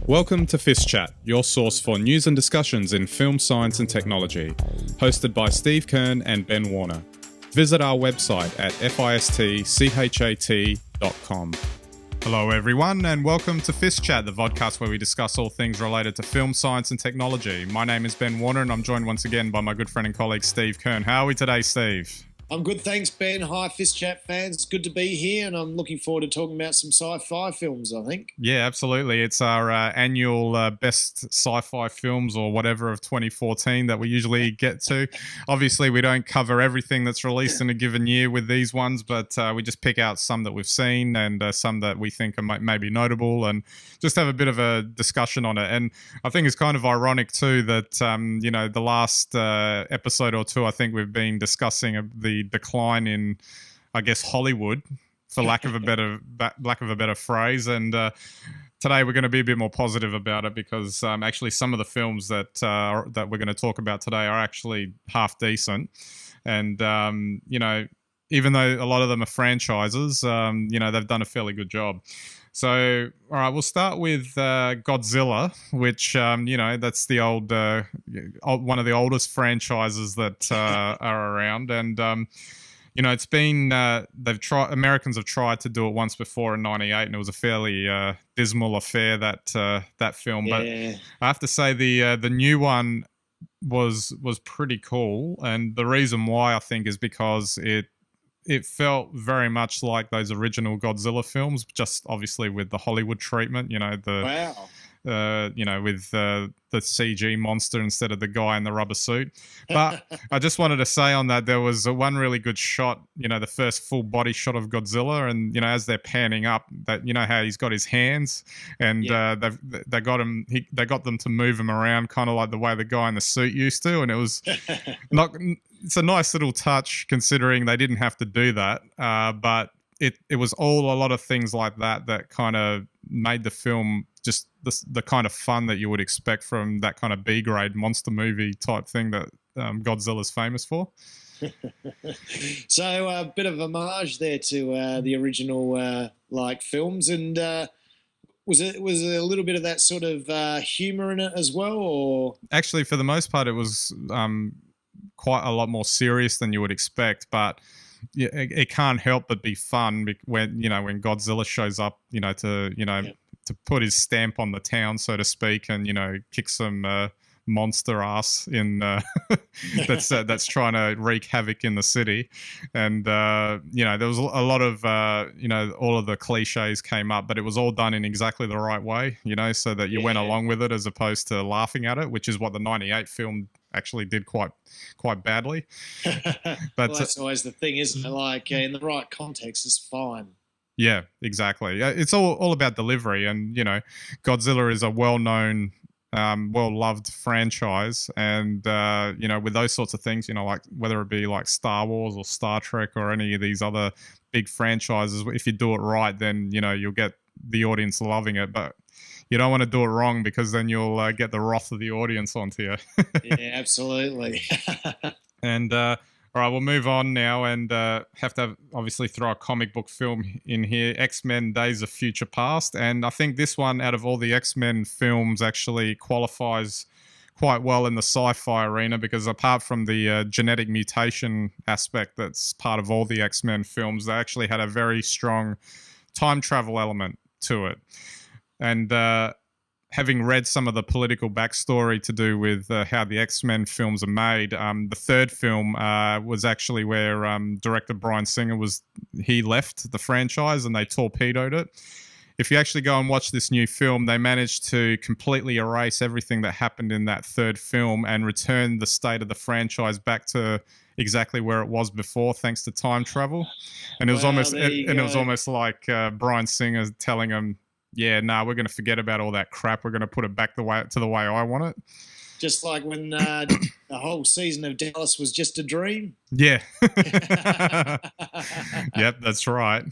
Welcome to FiST Chat, your source for news and discussions in film science and technology, hosted by Steve Kern and Ben Warner. Visit our website at fistchat.com. Hello everyone and welcome to FiST Chat, the vodcast where we discuss all things related to film science and technology. My name is Ben Warner and I'm joined once again by my good friend and colleague Steve Kern. How are we today, Steve? I'm good, thanks, Ben. Hi, FiST Chat fans. It's good to be here, and I'm looking forward to talking about some sci-fi films, I think. Yeah, absolutely. It's our annual best sci-fi films or whatever of 2014 that we usually get to. Obviously, we don't cover everything that's released in a given year with these ones, but we just pick out some that we've seen and some that we think are maybe notable and just have a bit of a discussion on it. And I think it's kind of ironic too that, the last episode or two, I think we've been discussing the decline in, I guess, Hollywood, for lack of a better phrase. And today we're going to be a bit more positive about it because actually some of the films that we're going to talk about today are actually half decent. And even though a lot of them are franchises, they've done a fairly good job. So, all right, we'll start with Godzilla, which, that's the one of the oldest franchises that are around. And, it's been, Americans have tried to do it once before in 98, and it was a fairly dismal affair, that film. Yeah. But I have to say the new one was pretty cool. And the reason why, I think, is because it felt very much like those original Godzilla films, just obviously with the Hollywood treatment, with the CG monster instead of the guy in the rubber suit. But I just wanted to say on that, there was one really good shot, the first full body shot of Godzilla. And, as they're panning up, that how he's got his hands and they got them to move him around kind of like the way the guy in the suit used to. And it was it's a nice little touch considering they didn't have to do that. But it was a lot of things like that kind of made the film just the kind of fun that you would expect from that kind of B-grade monster movie type thing that Godzilla's famous for. So a bit of homage there to the original films, and was it a little bit of that sort of humor in it as well, or actually for the most part it was quite a lot more serious than you would expect, but it can't help but be fun when Godzilla shows up, to put his stamp on the town, so to speak, and kick some monster ass in that's trying to wreak havoc in the city. And there was a lot of all of the cliches came up, but it was all done in exactly the right way, so that you went along with it as opposed to laughing at it, which is what the 98 film actually did quite badly. But that's always the thing, isn't it? Like in the right context, it's fine. Yeah, exactly. It's all about delivery, and Godzilla is a well-known, well-loved franchise, and with those sorts of things, like whether it be like Star Wars or Star Trek or any of these other big franchises, if you do it right, then you'll get the audience loving it, but you don't want to do it wrong because then you'll get the wrath of the audience onto you. Yeah, absolutely. And all right, we'll move on now and have to obviously throw a comic book film in here, X-Men Days of Future Past. And I think this one, out of all the X-Men films, actually qualifies quite well in the sci-fi arena because apart from the genetic mutation aspect that's part of all the X-Men films, they actually had a very strong time travel element to it. And having read some of the political backstory to do with how the X-Men films are made, the third film was actually where director Bryan Singer he left the franchise and they torpedoed it. If you actually go and watch this new film, they managed to completely erase everything that happened in that third film and return the state of the franchise back to exactly where it was before, thanks to time travel. And it was almost like Bryan Singer telling him, yeah, we're going to forget about all that crap. We're going to put it back to the way I want it. Just like when the whole season of Dallas was just a dream. Yeah. Yep, that's right.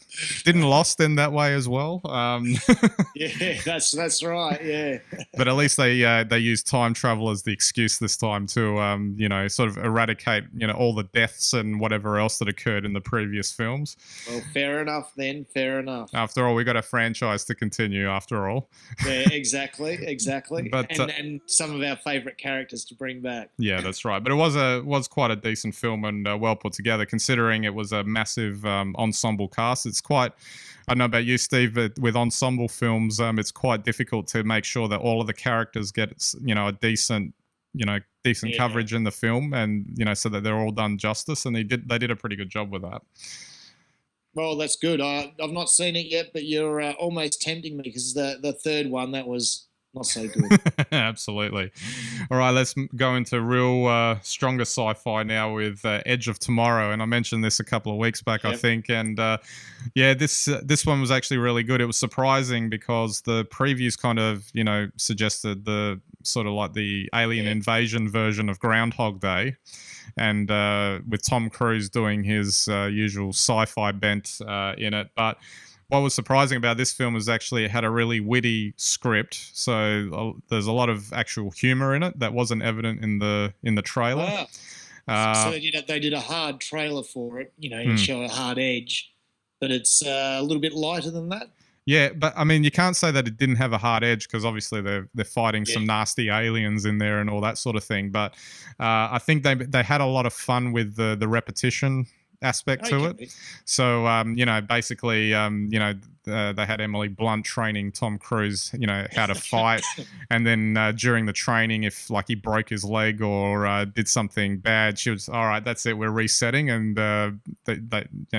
Didn't Lost end that way as well? Yeah, that's right. Yeah. But at least they use time travel as the excuse this time to sort of eradicate all the deaths and whatever else that occurred in the previous films. Well, fair enough then. Fair enough. After all, we got a franchise to continue. After all, Yeah, exactly. but And some of our favourite characters to bring back. yeah, that's right. But it was quite a decent film and well put together, considering it was a massive ensemble cast. It's quite. I don't know about you, Steve, but with ensemble films, it's quite difficult to make sure that all of the characters get a decent decent Yeah. coverage in the film, and so that they're all done justice. And they did a pretty good job with that. Well, that's good. I've not seen it yet, but you're almost tempting me because the third one that was not so good. Absolutely. All right, let's go into real stronger sci-fi now with Edge of Tomorrow, and I mentioned this a couple of weeks back, I Yep. think, and yeah, this one was actually really good. It was surprising because the previews kind of suggested the sort of like the alien invasion version of Groundhog Day, and with Tom Cruise doing his usual sci-fi bent in it, but what was surprising about this film is actually it had a really witty script. So there's a lot of actual humor in it that wasn't evident in the trailer. Wow. So they did a hard trailer for it, to show a hard edge, but it's a little bit lighter than that. Yeah, but I mean, you can't say that it didn't have a hard edge because obviously they're fighting some Yeah. nasty aliens in there and all that sort of thing. But I think they had a lot of fun with the repetition aspect to it. Okay. So basically they had Emily Blunt training Tom Cruise how to fight, and then during the training, if like he broke his leg or did something bad, she was, all right, that's it, we're resetting, and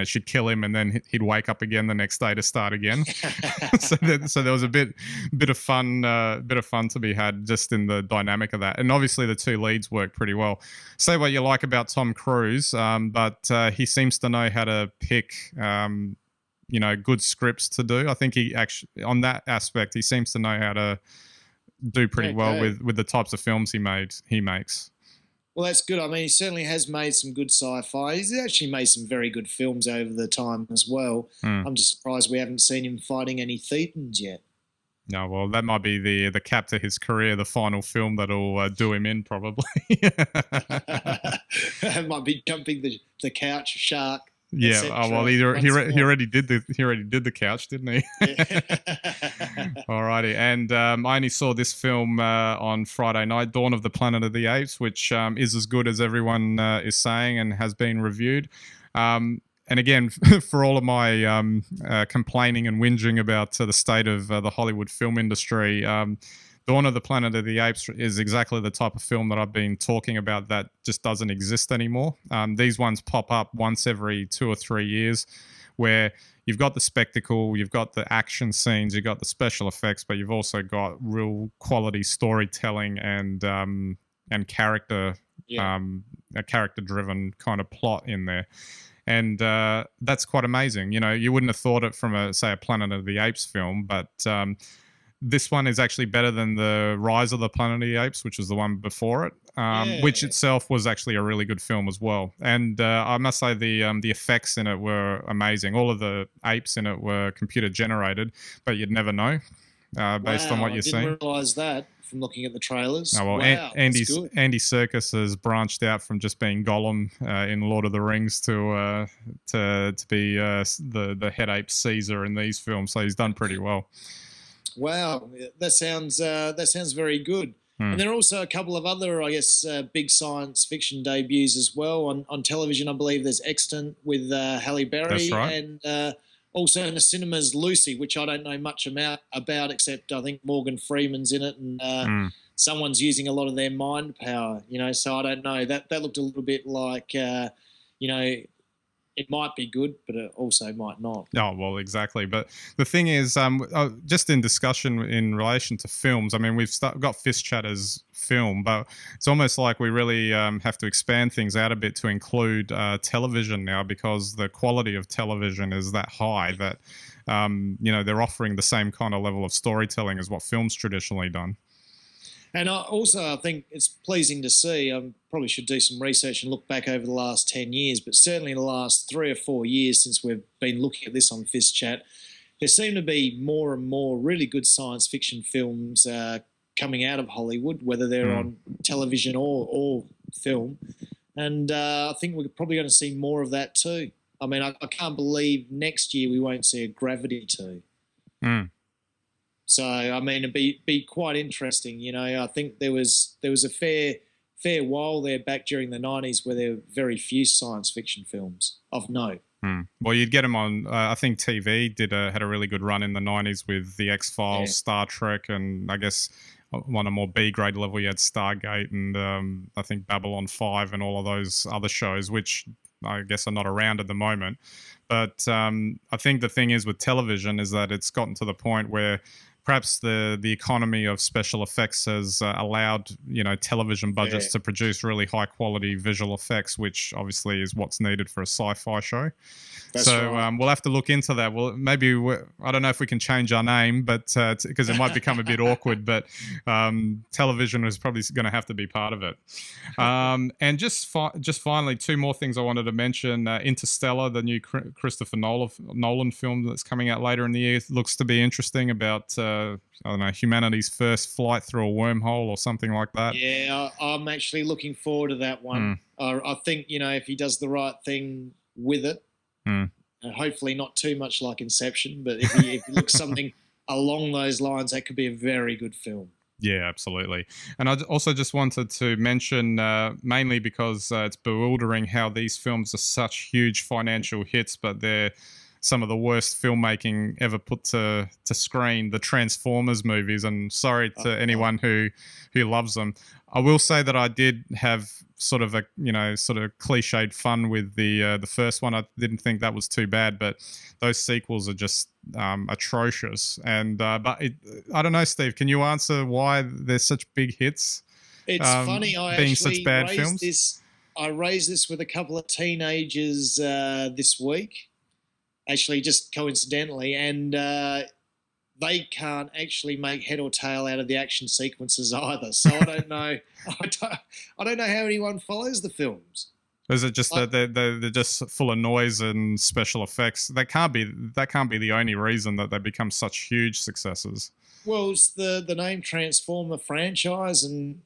she'd kill him, and then he'd wake up again the next day to start again. so there was a bit of fun to be had just in the dynamic of that, and obviously the two leads worked pretty well. Say what you like about Tom Cruise, but he seems to know how to pick good scripts to do. I think he actually, on that aspect, he seems to know how to do pretty well with the types of films he makes. Well, that's good. I mean, he certainly has made some good sci-fi. He's actually made some very good films over the time as well. I'm just surprised we haven't seen him fighting any Thetans yet. No, well, that might be the cap to his career, the final film that'll do him in, probably. Might be jumping the couch shark. Yeah, well, he already did the couch, didn't he? Alrighty, and I only saw this film on Friday night, Dawn of the Planet of the Apes, which is as good as everyone is saying and has been reviewed. And again, for all of my complaining and whinging about the state of the Hollywood film industry, Dawn of the Planet of the Apes is exactly the type of film that I've been talking about that just doesn't exist anymore. These ones pop up once every 2 or 3 years where you've got the spectacle, you've got the action scenes, you've got the special effects, but you've also got real quality storytelling and character, a character-driven kind of plot in there. And that's quite amazing. You wouldn't have thought it from a Planet of the Apes film, but this one is actually better than the Rise of the Planet of the Apes, which was the one before it, which itself was actually a really good film as well. And I must say the effects in it were amazing. All of the apes in it were computer generated, but you'd never know based on what you're seeing. I didn't realise that from looking at the trailers. Oh, well, wow, Andy Serkis has branched out from just being Gollum in Lord of the Rings to be the head ape Caesar in these films. So he's done pretty well. Wow, that sounds very good. And there are also a couple of other, I guess, big science fiction debuts as well on television. I believe there's Extant with Halle Berry, That's right. and also in the cinemas Lucy, which I don't know much about except I think Morgan Freeman's in it, and someone's using a lot of their mind power. So I don't know. That looked a little bit like it might be good, but it also might not. Oh, well, exactly. But the thing is, just in discussion in relation to films, I mean, we've got FiST Chat as film, but it's almost like we really have to expand things out a bit to include television now, because the quality of television is that high that, they're offering the same kind of level of storytelling as what film's traditionally done. And I think it's pleasing to see. I probably should do some research and look back over the last 10 years, but certainly in the last 3 or 4 years since we've been looking at this on FiST Chat, there seem to be more and more really good science fiction films coming out of Hollywood, whether they're on television or film. And I think we're probably going to see more of that too. I mean, I can't believe next year we won't see a Gravity 2. So, I mean, it'd be quite interesting. You know, I think there was a fair while there back during the 90s where there were very few science fiction films of note. Well, you'd get them on. I think TV had a really good run in the 90s with the X-Files, Star Trek, and I guess on a more B grade level, you had Stargate and I think Babylon 5 and all of those other shows, which I guess are not around at the moment. But I think the thing is with television is that it's gotten to the point where perhaps the economy of special effects has allowed, you know, television budgets to produce really high quality visual effects, which obviously is what's needed for a sci-fi show. We'll have to look into that. Well, maybe I don't know if we can change our name, but because it might become a bit awkward. But television is probably going to have to be part of it. And just finally, two more things I wanted to mention. Interstellar, the new Christopher Nolan film that's coming out later in the year, looks to be interesting about I don't know, humanity's first flight through a wormhole or something like that. Yeah, I'm actually looking forward to that one. I think, you know, if he does the right thing with it, hopefully not too much like Inception, but if he looks something along those lines, that could be a very good film. Yeah, absolutely. And I also just wanted to mention, mainly because it's bewildering how these films are such huge financial hits, but they're some of the worst filmmaking ever put to screen, the Transformers movies. And sorry to anyone who loves them. I will say that I did have sort of cliched fun with the first one. I didn't think that was too bad, but those sequels are just atrocious. And but I don't know, Steve, can you answer why there's such big hits? It's funny. Being such bad films. I raised this with a couple of teenagers this week, actually just coincidentally, and they can't actually make head or tail out of the action sequences either. So I don't know. I don't know how anyone follows the films. Is it just that they're just full of noise and special effects? That can't be the only reason that they become such huge successes. Well, it's the name Transformer franchise, and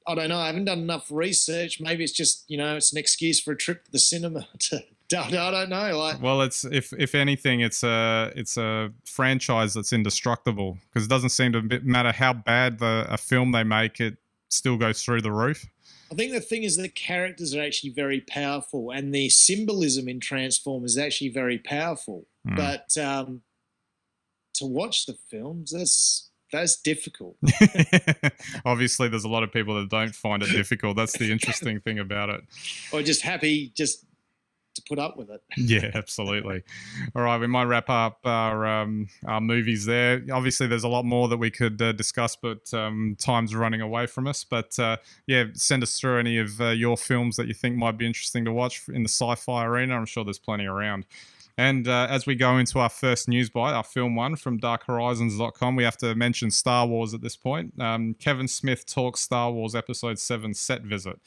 I don't know. I haven't done enough research. Maybe it's just, you know, it's an excuse for a trip to the cinema. I don't know. Well, it's if anything, it's a franchise that's indestructible because it doesn't seem to matter how bad a film they make, it still goes through the roof. I think the thing is the characters are actually very powerful, and the symbolism in Transformers is actually very powerful. But to watch the films, that's difficult. Obviously, there's a lot of people that don't find it difficult. That's the interesting thing about it. Or just happy to put up with it. Yeah, absolutely. All right, we might wrap up our movies there. Obviously, there's a lot more that we could discuss, but time's running away from us. But yeah, send us through any of your films that you think might be interesting to watch in the sci-fi arena. I'm sure there's plenty around. And as we go into our first news bite, our film one from darkhorizons.com, we have to mention Star Wars at this point. Kevin Smith talks Star Wars Episode 7 set visit.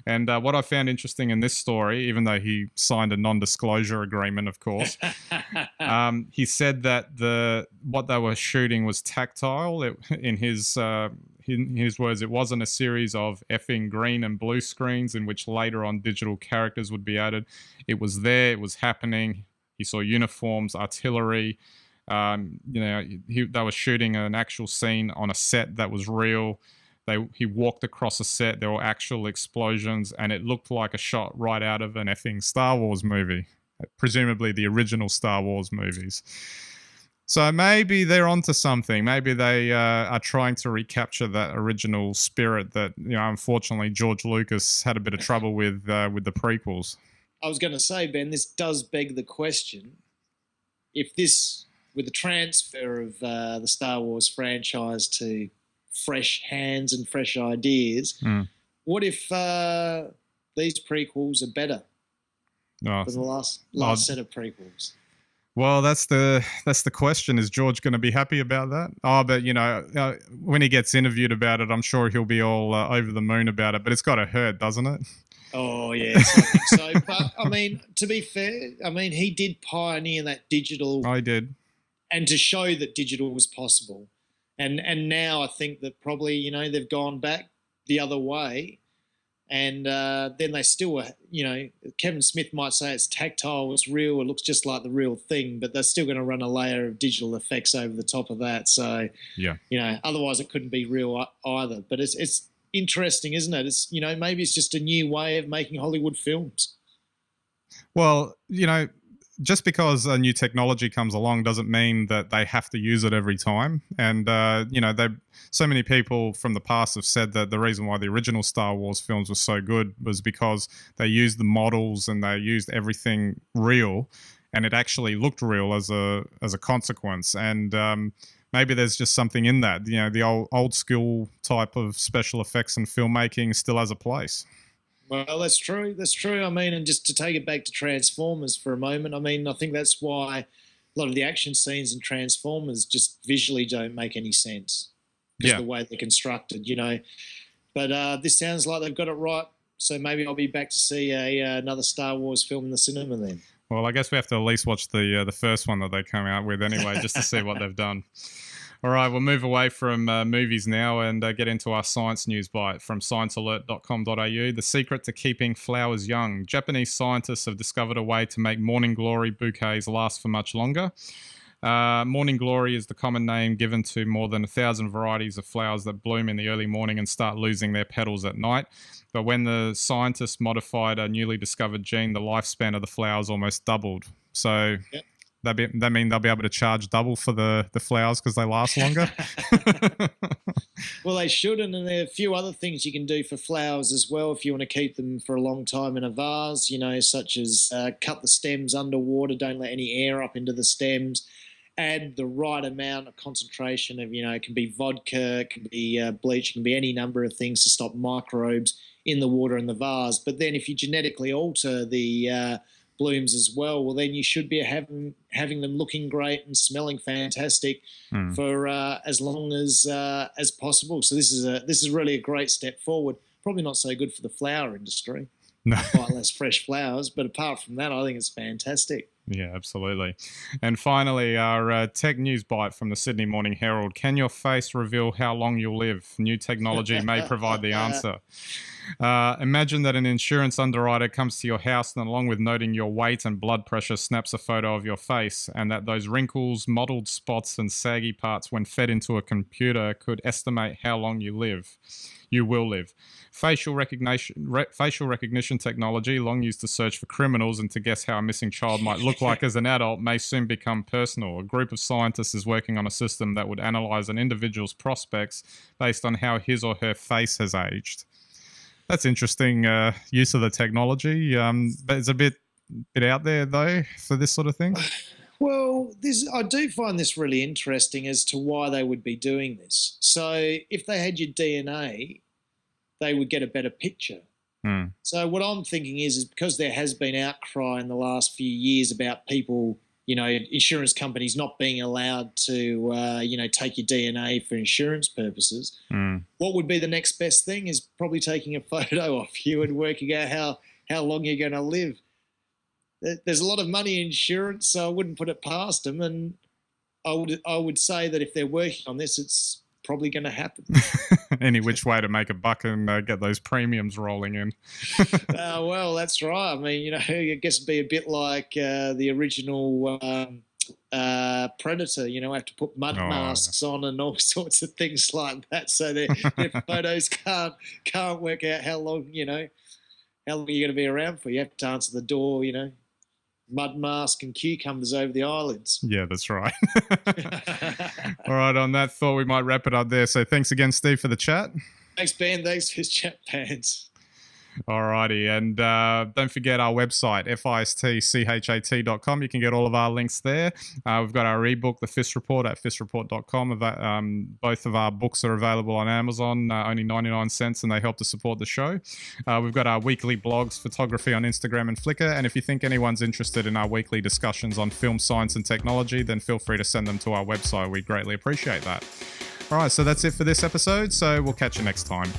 And what I found interesting in this story, even though he signed a non-disclosure agreement, of course, he said that what they were shooting was tactile. In his words, it wasn't a series of effing green and blue screens in which later on digital characters would be added. It was there. It was happening. He saw uniforms, artillery. They were shooting an actual scene on a set that was real. He walked across a set. There were actual explosions, and it looked like a shot right out of an effing Star Wars movie, presumably the original Star Wars movies. So maybe they're onto something. Maybe they are trying to recapture that original spirit that, unfortunately George Lucas had a bit of trouble with the prequels. I was going to say, Ben, this does beg the question: if this, with the transfer of the Star Wars franchise to fresh hands and fresh ideas, what if these prequels are better than the last set of prequels? Well, that's the question. Is George going to be happy about that? Oh, but when he gets interviewed about it, I'm sure he'll be all over the moon about it. But it's got to hurt, doesn't it? Oh yes, I think so. But I mean, to be fair, I mean he did pioneer that digital, I did. and to show that digital was possible. And now I think that probably they've gone back the other way, and then they still Kevin Smith might say it's tactile, it's real, it looks just like the real thing, but they're still going to run a layer of digital effects over the top of that. So yeah, otherwise it couldn't be real either. But it's interesting, isn't it? It's maybe it's just a new way of making Hollywood films. Well, just because a new technology comes along doesn't mean that they have to use it every time. And so many people from the past have said that the reason why the original Star Wars films were so good was because they used the models and they used everything real, and it actually looked real as a consequence. And maybe there's just something in that. The old school type of special effects and filmmaking still has a place. Well, that's true. That's true. I mean, and just to take it back to Transformers for a moment, I mean, I think that's why a lot of the action scenes in Transformers just visually don't make any sense. Just the way they're constructed, But this sounds like they've got it right. So maybe I'll be back to see another Star Wars film in the cinema then. Well, I guess we have to at least watch the first one that they come out with anyway, just to see what they've done. All right, we'll move away from movies now and get into our science news bite from sciencealert.com.au. The secret to keeping flowers young. Japanese scientists have discovered a way to make morning glory bouquets last for much longer. Morning glory is the common name given to more than 1,000 varieties of flowers that bloom in the early morning and start losing their petals at night. But when the scientists modified a newly discovered gene, the lifespan of the flowers almost doubled. So that mean they'll be able to charge double for the flowers because they last longer? Well, they should, and there are a few other things you can do for flowers as well if you want to keep them for a long time in a vase, such as cut the stems underwater, don't let any air up into the stems, add the right amount of concentration of, it can be vodka, it can be bleach, it can be any number of things to stop microbes in the water in the vase. But then if you genetically alter the blooms as well then you should be having them looking great and smelling fantastic for as long as possible. So this is really a great step forward. Probably not so good for the flower industry. No. Quite less fresh flowers, but apart from that, I think it's fantastic. Yeah, absolutely. And finally, our tech news bite from the Sydney Morning Herald. Can your face reveal how long you'll live? New technology may provide the answer. Imagine that an insurance underwriter comes to your house and along with noting your weight and blood pressure snaps a photo of your face, and that those wrinkles, mottled spots and saggy parts when fed into a computer could estimate how long you will live. Facial recognition technology, long used to search for criminals and to guess how a missing child might look like as an adult, may soon become personal. A group of scientists is working on a system that would analyze an individual's prospects based on how his or her face has aged. That's interesting use of the technology, but it's a bit out there though for this sort of thing. Well, I do find this really interesting as to why they would be doing this. So if they had your DNA, they would get a better picture. So what I'm thinking is because there has been outcry in the last few years about people, insurance companies not being allowed to, take your DNA for insurance purposes, what would be the next best thing is probably taking a photo of you and working out how long you're going to live. There's a lot of money in insurance, so I wouldn't put it past them. And I would say that if they're working on this, it's probably going to happen. Any which way to make a buck and get those premiums rolling in. Well, that's right. I mean, I guess it'd be a bit like the original Predator. Have to put mud masks on and all sorts of things like that, so their photos can't work out how long you're going to be around for. You have to answer the door, mud mask and cucumbers over the eyelids. Yeah, that's right. All right, on that thought, we might wrap it up there. So thanks again, Steve, for the chat. Thanks, Ben. Thanks for his chat, pants. Alrighty, and don't forget our website, fistchat.com. You can get all of our links there. We've got our ebook, The FiST Report, at fistreport.com. Both of our books are available on Amazon, only 99 cents, and they help to support the show. We've got our weekly blogs, photography on Instagram and Flickr, and if you think anyone's interested in our weekly discussions on film, science, and technology, then feel free to send them to our website. We greatly appreciate that. All right, so that's it for this episode, so we'll catch you next time.